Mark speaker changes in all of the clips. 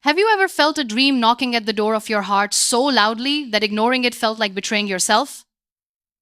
Speaker 1: Have you ever felt a dream knocking at the door of your heart so loudly that ignoring it felt like betraying yourself?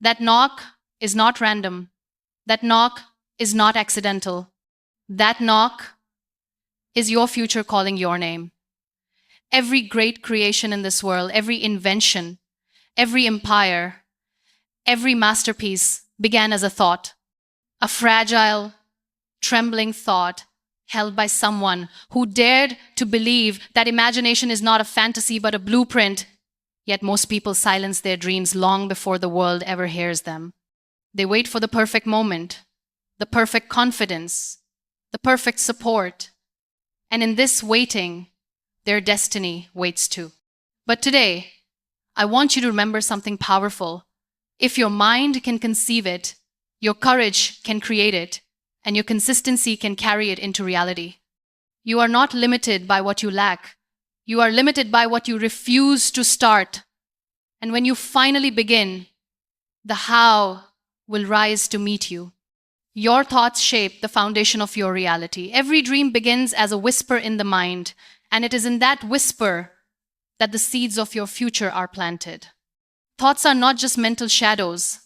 Speaker 1: That knock is not random. That knock is not accidental. That knock is your future calling your name. Every great creation in this world, every invention, every empire, every masterpiece began as a thought, a fragile, trembling thought held by someone who dared to believe that imagination is not a fantasy but a blueprint. Yet most people silence their dreams long before the world ever hears them. They wait for the perfect moment, the perfect confidence, the perfect support. And in this waiting, their destiny waits too. But today, I want you to remember something powerful. If your mind can conceive it, your courage can create it, and your consistency can carry it into reality. You are not limited by what you lack. You are limited by what you refuse to start. And when you finally begin, the how will rise to meet you. Your thoughts shape the foundation of your reality. Every dream begins as a whisper in the mind, and it is in that whisper that the seeds of your future are planted. Thoughts are not just mental shadows.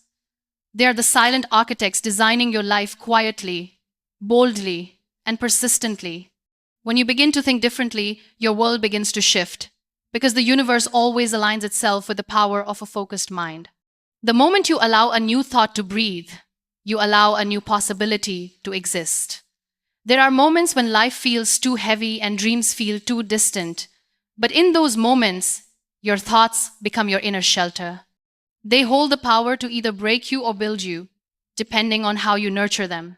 Speaker 1: They are the silent architects designing your life quietly, boldly, and persistently. When you begin to think differently, your world begins to shift, because the universe always aligns itself with the power of a focused mind. The moment you allow a new thought to breathe, you allow a new possibility to exist. There are moments when life feels too heavy and dreams feel too distant, but in those moments, your thoughts become your inner shelter. They hold the power to either break you or build you, depending on how you nurture them.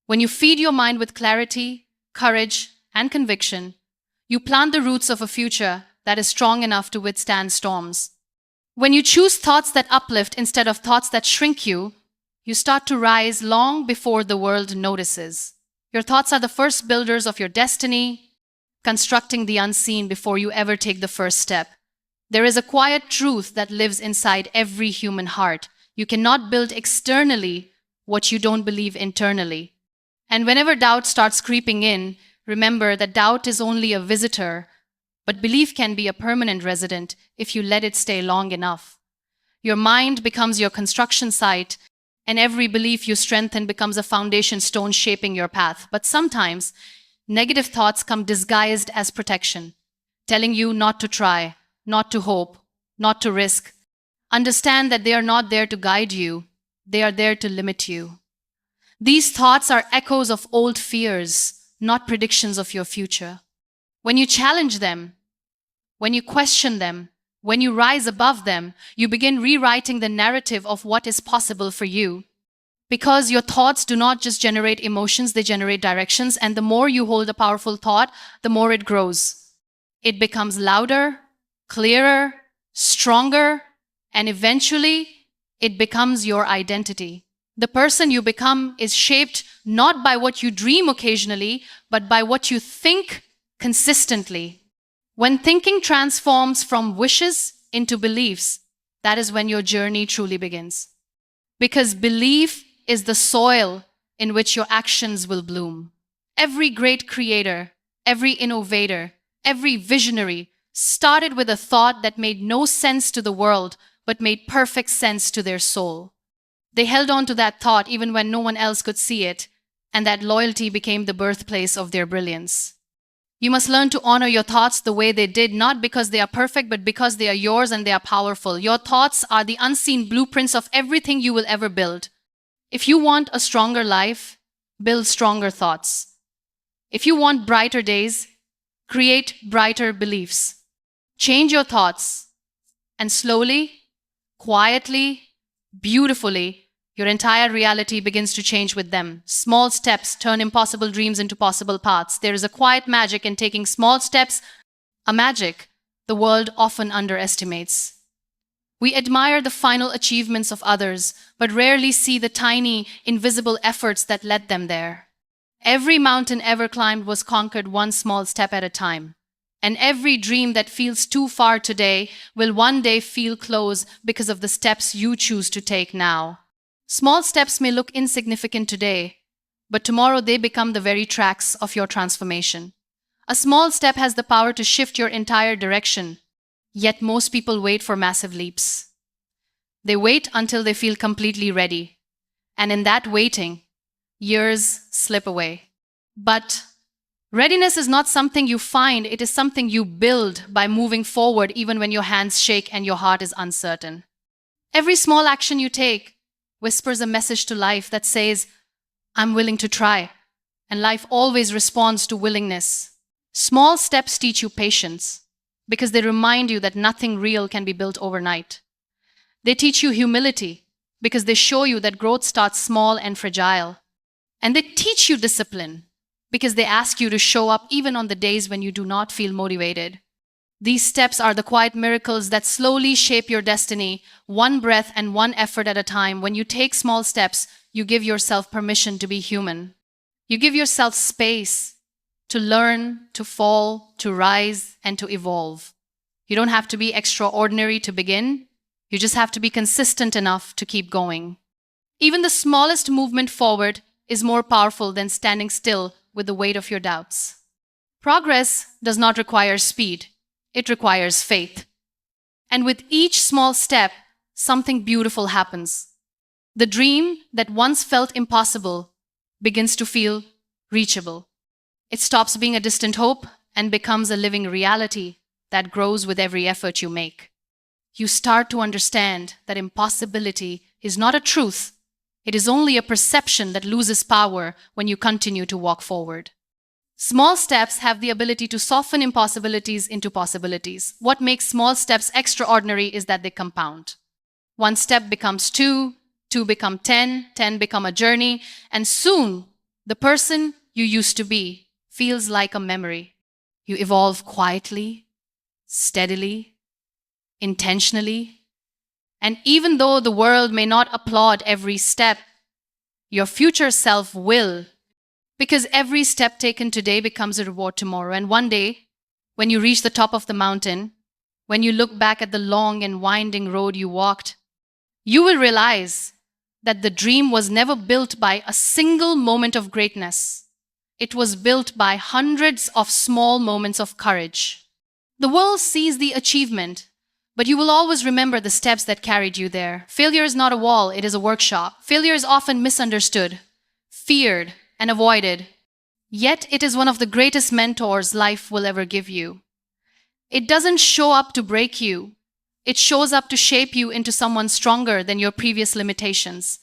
Speaker 1: When you feed your mind with clarity, courage, and conviction, you plant the roots of a future that is strong enough to withstand storms. When you choose thoughts that uplift instead of thoughts that shrink you, you start to rise long before the world notices. Your thoughts are the first builders of your destiny, constructing the unseen before you ever take the first step. There is a quiet truth that lives inside every human heart. You cannot build externally what you don't believe internally. And whenever doubt starts creeping in, remember that doubt is only a visitor, but belief can be a permanent resident if you let it stay long enough. Your mind becomes your construction site, and every belief you strengthen becomes a foundation stone shaping your path. But sometimes, negative thoughts come disguised as protection, telling you not to try, not to hope, not to risk. Understand that they are not there to guide you, they are there to limit you. These thoughts are echoes of old fears, not predictions of your future. When you challenge them, when you question them, when you rise above them, you begin rewriting the narrative of what is possible for you. Because your thoughts do not just generate emotions, they generate directions, and the more you hold a powerful thought, the more it grows. It becomes louder, clearer, stronger, and eventually it becomes your identity. The person you become is shaped not by what you dream occasionally, but by what you think consistently. When thinking transforms from wishes into beliefs, that is when your journey truly begins. Because belief is the soil in which your actions will bloom. Every great creator, every innovator, every visionary started with a thought that made no sense to the world, but made perfect sense to their soul. They held on to that thought even when no one else could see it, and that loyalty became the birthplace of their brilliance. You must learn to honor your thoughts the way they did, not because they are perfect, but because they are yours and they are powerful. Your thoughts are the unseen blueprints of everything you will ever build. If you want a stronger life, build stronger thoughts. If you want brighter days, create brighter beliefs. Change your thoughts, and slowly, quietly, beautifully, your entire reality begins to change with them. Small steps turn impossible dreams into possible paths. There is a quiet magic in taking small steps, a magic the world often underestimates. We admire the final achievements of others, but rarely see the tiny, invisible efforts that led them there. Every mountain ever climbed was conquered one small step at a time. And every dream that feels too far today will one day feel close because of the steps you choose to take now. Small steps may look insignificant today, but tomorrow they become the very tracks of your transformation. A small step has the power to shift your entire direction, yet most people wait for massive leaps. They wait until they feel completely ready, and in that waiting, years slip away. But readiness is not something you find, it is something you build by moving forward even when your hands shake and your heart is uncertain. Every small action you take whispers a message to life that says, I'm willing to try. And life always responds to willingness. Small steps teach you patience because they remind you that nothing real can be built overnight. They teach you humility because they show you that growth starts small and fragile. And they teach you discipline because they ask you to show up even on the days when you do not feel motivated. These steps are the quiet miracles that slowly shape your destiny, one breath and one effort at a time. When you take small steps, you give yourself permission to be human. You give yourself space to learn, to fall, to rise, and to evolve. You don't have to be extraordinary to begin. You just have to be consistent enough to keep going. Even the smallest movement forward is more powerful than standing still with the weight of your doubts. Progress does not require speed. It requires faith. And with each small step, something beautiful happens. The dream that once felt impossible begins to feel reachable. It stops being a distant hope and becomes a living reality that grows with every effort you make. You start to understand that impossibility is not a truth. It is only a perception that loses power when you continue to walk forward. Small steps have the ability to soften impossibilities into possibilities. What makes small steps extraordinary is that they compound. One step becomes two, two become 10, 10 become a journey, and soon the person you used to be feels like a memory. You evolve quietly, steadily, intentionally, and even though the world may not applaud every step, your future self will. Because every step taken today becomes a reward tomorrow. And one day, when you reach the top of the mountain, when you look back at the long and winding road you walked, you will realize that the dream was never built by a single moment of greatness. It was built by hundreds of small moments of courage. The world sees the achievement, but you will always remember the steps that carried you there. Failure is not a wall, it is a workshop. Failure is often misunderstood, feared, and avoided. Yet it is one of the greatest mentors life will ever give you. It doesn't show up to break you. It shows up to shape you into someone stronger than your previous limitations.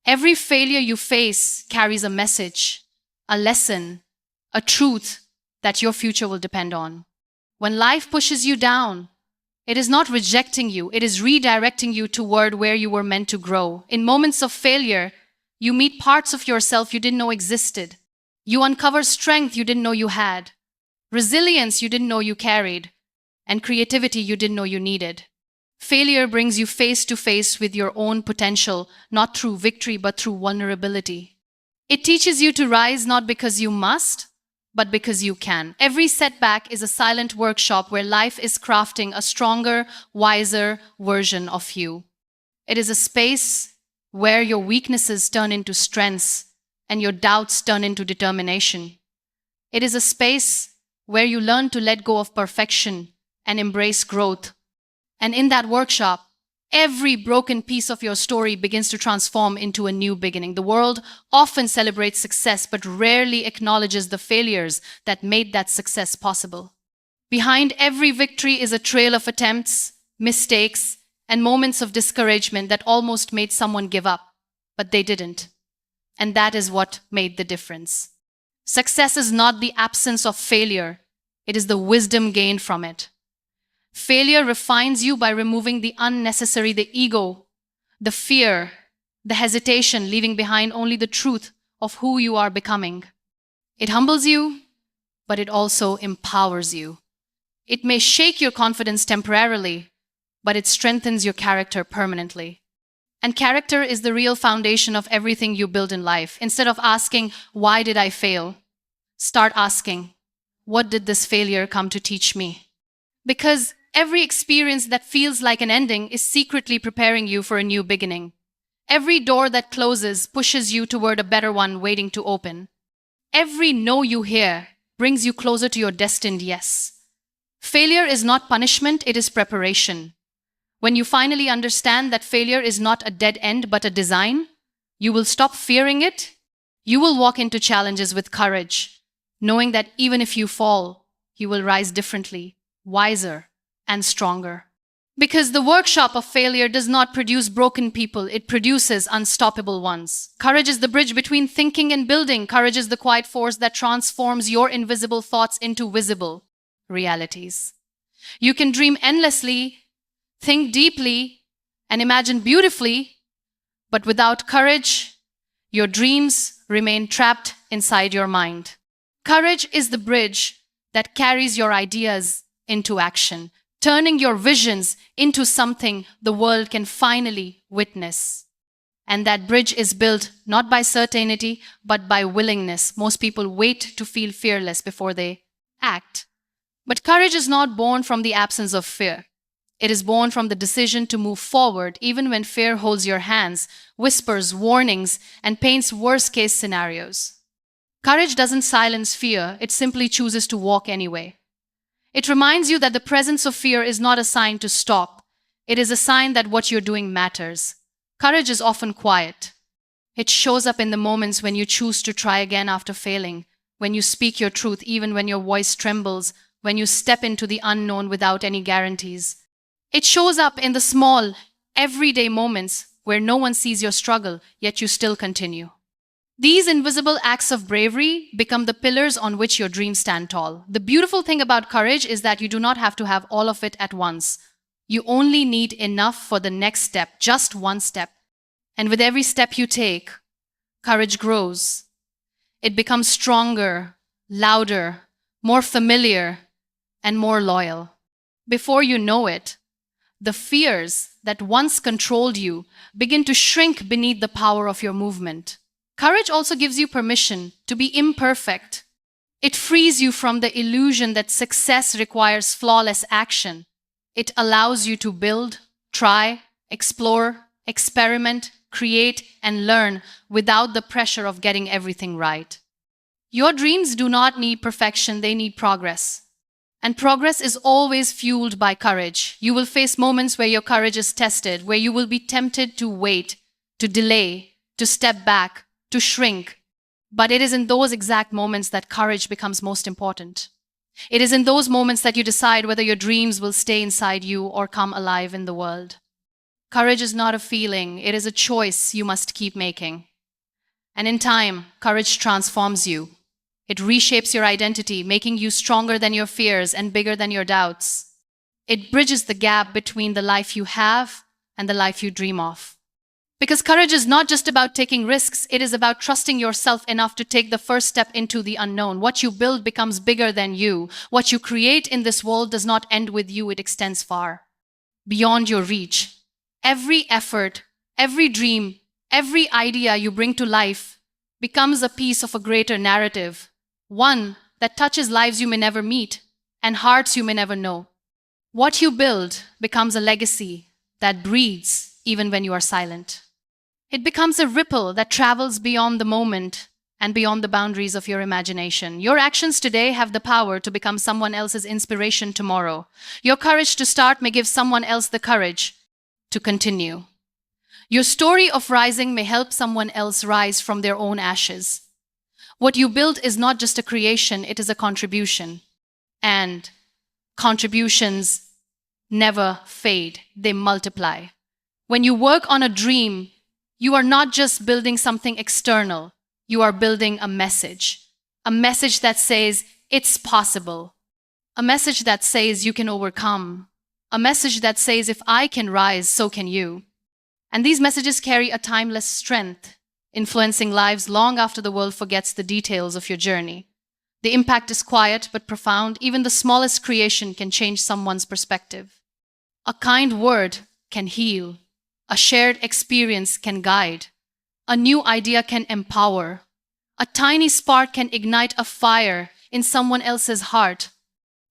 Speaker 1: Every failure you face carries a message, a lesson, a truth that your future will depend on. When life pushes you down, it is not rejecting you, it is redirecting you toward where you were meant to grow. In moments of failure, you meet parts of yourself you didn't know existed. You uncover strength you didn't know you had, resilience you didn't know you carried, and creativity you didn't know you needed. Failure brings you face to face with your own potential, not through victory but through vulnerability. It teaches you to rise not because you must, but because you can. Every setback is a silent workshop where life is crafting a stronger, wiser version of you. It is a space where your weaknesses turn into strengths and your doubts turn into determination. It is a space where you learn to let go of perfection and embrace growth. And in that workshop, every broken piece of your story begins to transform into a new beginning. The world often celebrates success, but rarely acknowledges the failures that made that success possible. Behind every victory is a trail of attempts, mistakes, and moments of discouragement that almost made someone give up, but they didn't. And that is what made the difference. Success is not the absence of failure, it is the wisdom gained from it. Failure refines you by removing the unnecessary, the ego, the fear, the hesitation, leaving behind only the truth of who you are becoming. It humbles you, but it also empowers you. It may shake your confidence temporarily, but it strengthens your character permanently. And character is the real foundation of everything you build in life. Instead of asking, why did I fail? Start asking, what did this failure come to teach me? Because every experience that feels like an ending is secretly preparing you for a new beginning. Every door that closes pushes you toward a better one waiting to open. Every no you hear brings you closer to your destined yes. Failure is not punishment, it is preparation. When you finally understand that failure is not a dead end but a design, you will stop fearing it. You will walk into challenges with courage, knowing that even if you fall, you will rise differently, wiser, and stronger. Because the workshop of failure does not produce broken people, it produces unstoppable ones. Courage is the bridge between thinking and building. Courage is the quiet force that transforms your invisible thoughts into visible realities. You can dream endlessly, think deeply, and imagine beautifully, but without courage, your dreams remain trapped inside your mind. Courage is the bridge that carries your ideas into action, turning your visions into something the world can finally witness. And that bridge is built not by certainty, but by willingness. Most people wait to feel fearless before they act. But courage is not born from the absence of fear. It is born from the decision to move forward even when fear holds your hands, whispers warnings, and paints worst-case scenarios. Courage doesn't silence fear, it simply chooses to walk anyway. It reminds you that the presence of fear is not a sign to stop. It is a sign that what you're doing matters. Courage is often quiet. It shows up in the moments when you choose to try again after failing, when you speak your truth even when your voice trembles, when you step into the unknown without any guarantees. It shows up in the small, everyday moments where no one sees your struggle, yet you still continue. These invisible acts of bravery become the pillars on which your dreams stand tall. The beautiful thing about courage is that you do not have to have all of it at once. You only need enough for the next step, just one step. And with every step you take, courage grows. It becomes stronger, louder, more familiar, and more loyal. Before you know it, the fears that once controlled you begin to shrink beneath the power of your movement. Courage also gives you permission to be imperfect. It frees you from the illusion that success requires flawless action. It allows you to build, try, explore, experiment, create, and learn without the pressure of getting everything right. Your dreams do not need perfection, they need progress. And progress is always fueled by courage. You will face moments where your courage is tested, where you will be tempted to wait, to delay, to step back, to shrink. But it is in those exact moments that courage becomes most important. It is in those moments that you decide whether your dreams will stay inside you or come alive in the world. Courage is not a feeling, it is a choice you must keep making. And in time, courage transforms you. It reshapes your identity, making you stronger than your fears and bigger than your doubts. It bridges the gap between the life you have and the life you dream of. Because courage is not just about taking risks, it is about trusting yourself enough to take the first step into the unknown. What you build becomes bigger than you. What you create in this world does not end with you, it extends far, beyond your reach. Every effort, every dream, every idea you bring to life becomes a piece of a greater narrative. One that touches lives you may never meet and hearts you may never know. What you build becomes a legacy that breathes even when you are silent. It becomes a ripple that travels beyond the moment and beyond the boundaries of your imagination. Your actions today have the power to become someone else's inspiration tomorrow. Your courage to start may give someone else the courage to continue. Your story of rising may help someone else rise from their own ashes. What you build is not just a creation, it is a contribution. And contributions never fade, they multiply. When you work on a dream, you are not just building something external, you are building a message that says it's possible, a message that says you can overcome, a message that says if I can rise, so can you. And these messages carry a timeless strength, influencing lives long after the world forgets the details of your journey. The impact is quiet but profound. Even the smallest creation can change someone's perspective. A kind word can heal. A shared experience can guide. A new idea can empower. A tiny spark can ignite a fire in someone else's heart.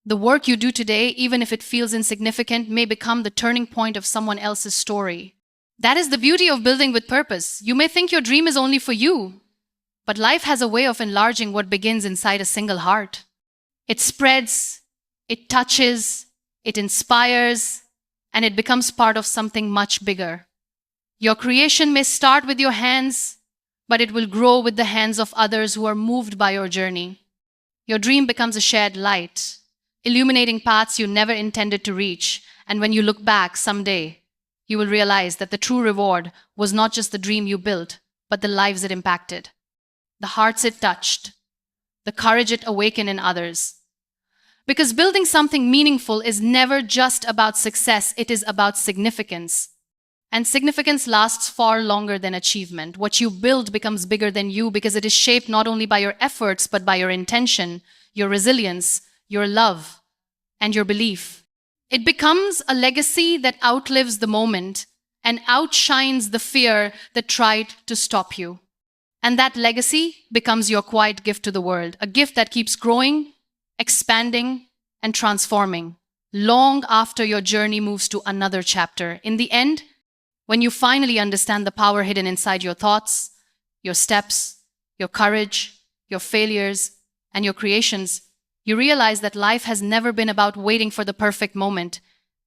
Speaker 1: The work you do today, even if it feels insignificant, may become the turning point of someone else's story. That is the beauty of building with purpose. You may think your dream is only for you, but life has a way of enlarging what begins inside a single heart. It spreads, it touches, it inspires, and it becomes part of something much bigger. Your creation may start with your hands, but it will grow with the hands of others who are moved by your journey. Your dream becomes a shared light, illuminating paths you never intended to reach, and when you look back someday, you will realize that the true reward was not just the dream you built, but the lives it impacted, the hearts it touched, the courage it awakened in others. Because building something meaningful is never just about success, it is about significance. And significance lasts far longer than achievement. What you build becomes bigger than you because it is shaped not only by your efforts, but by your intention, your resilience, your love, and your belief. It becomes a legacy that outlives the moment and outshines the fear that tried to stop you. And that legacy becomes your quiet gift to the world, a gift that keeps growing, expanding, and transforming long after your journey moves to another chapter. In the end, when you finally understand the power hidden inside your thoughts, your steps, your courage, your failures, and your creations, you realize that life has never been about waiting for the perfect moment.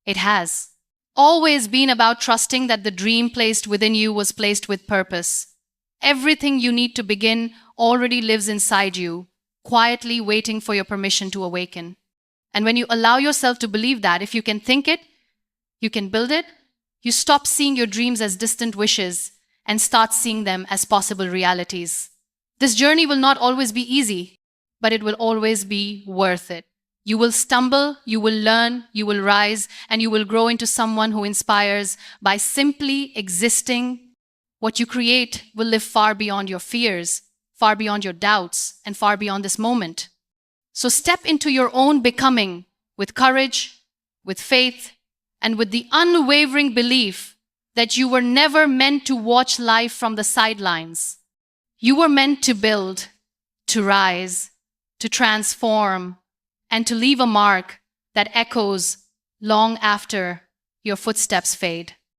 Speaker 1: It has always been about trusting that the dream placed within you was placed with purpose. Everything you need to begin already lives inside you, quietly waiting for your permission to awaken. And when you allow yourself to believe that if you can think it, you can build it, you stop seeing your dreams as distant wishes and start seeing them as possible realities. This journey will not always be easy, but it will always be worth it. You will stumble, you will learn, you will rise, and you will grow into someone who inspires by simply existing. What you create will live far beyond your fears, far beyond your doubts, and far beyond this moment. So step into your own becoming with courage, with faith, and with the unwavering belief that you were never meant to watch life from the sidelines. You were meant to build, to rise, to transform, and to leave a mark that echoes long after your footsteps fade.